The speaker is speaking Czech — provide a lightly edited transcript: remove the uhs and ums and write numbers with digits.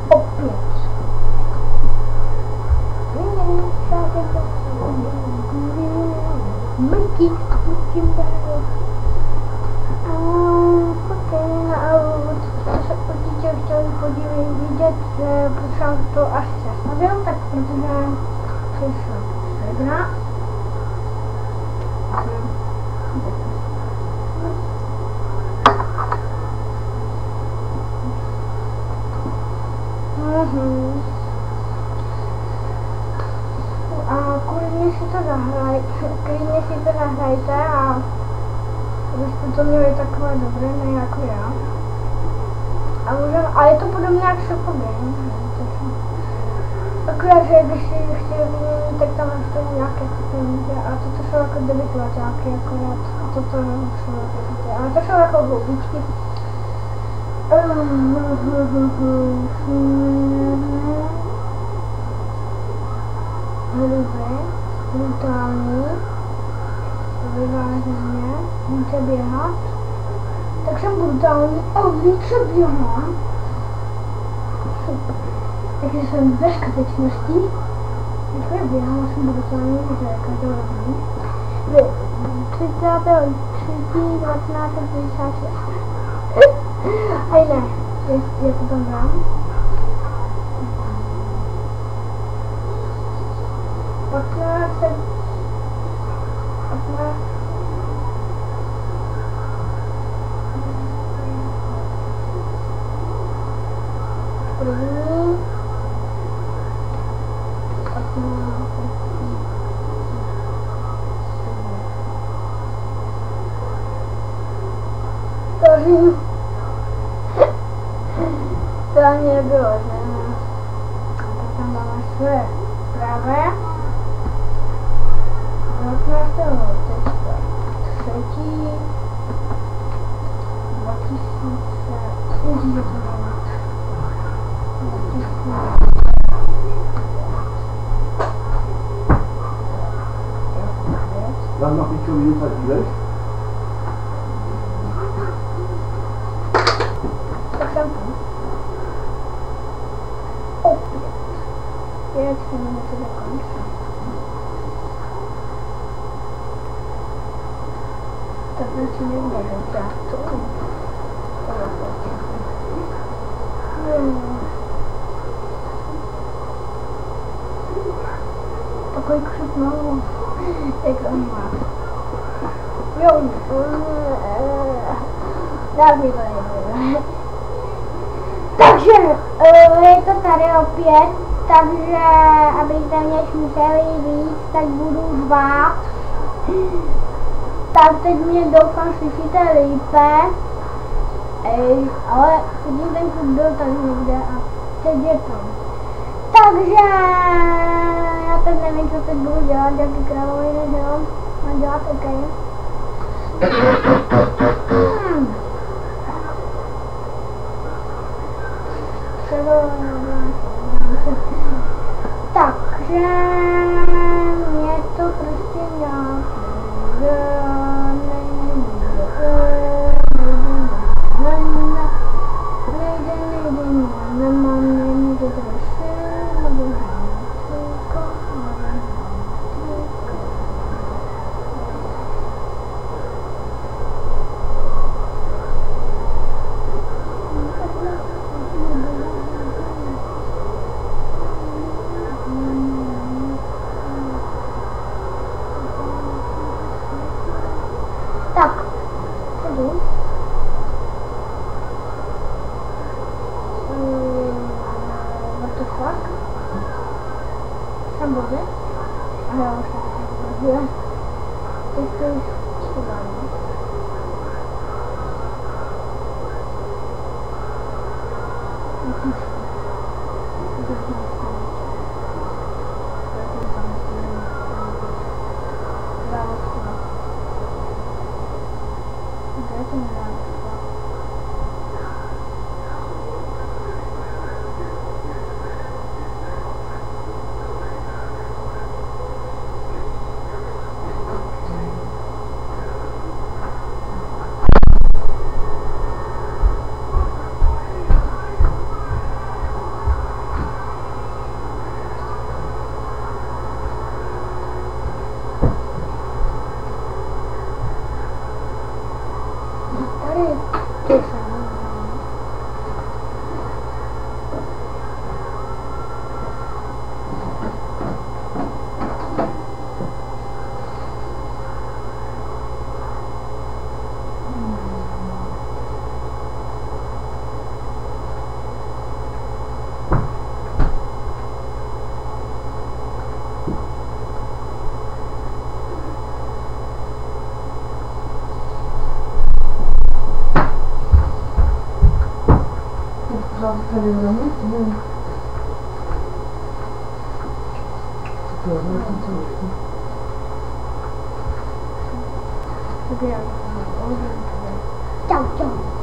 Opět. Mickey fucking Bell. Fucking out. Co se určitě chtěli vidět, že potřeba to asi zastavil, tak protože přišel Segra. A klidně si to zahrajte a abyste to měli takové dobré, ne jako já. A je to podobné jak Shopogame. Akorát, že když si chtěli vyměnit, tak tam ještě nějaké peníze a toto jsou jako debitlaťáky akorát. A toto jsou jako ty, ale to jsou jako hloubičky. Hrubé, brutální, vyváženě, více běhat. Tak jsem brutální a více běhám. Takže jsem ve skutečnosti. Když běhám, jsem brutální, že každou rovný. 33.19.56. Hej ne, já to tam dám. První. To ani nebylo, že? Tak tam máme své pravé. 19.3. 2000. Ježíš, to máme. 2000. Dann noch nicht schon Minuten díleš? Tak jsem tu. Opět. 5 minut do konce. Tak začíná někde to. Takový křik malou. Jak on má. Jo, tak mi to nejde. Takže, je to tady opět, takže abyste mě slyšeli víc, tak budu řvát. Tak teď mě doufám slyšíte lípe. Ale vidím ten klub byl tady někde a teď je tam. Takže já teď nevím, co teď budu dělat, jaký králový nedělám. Mám dělat OK. Takže mě to prostě nějak tak, jdu. What the fuck? Jsem blbě? A já už jsem blbě. Teď to už schudám. přichází tady na mě? Co to je? Čau, čau.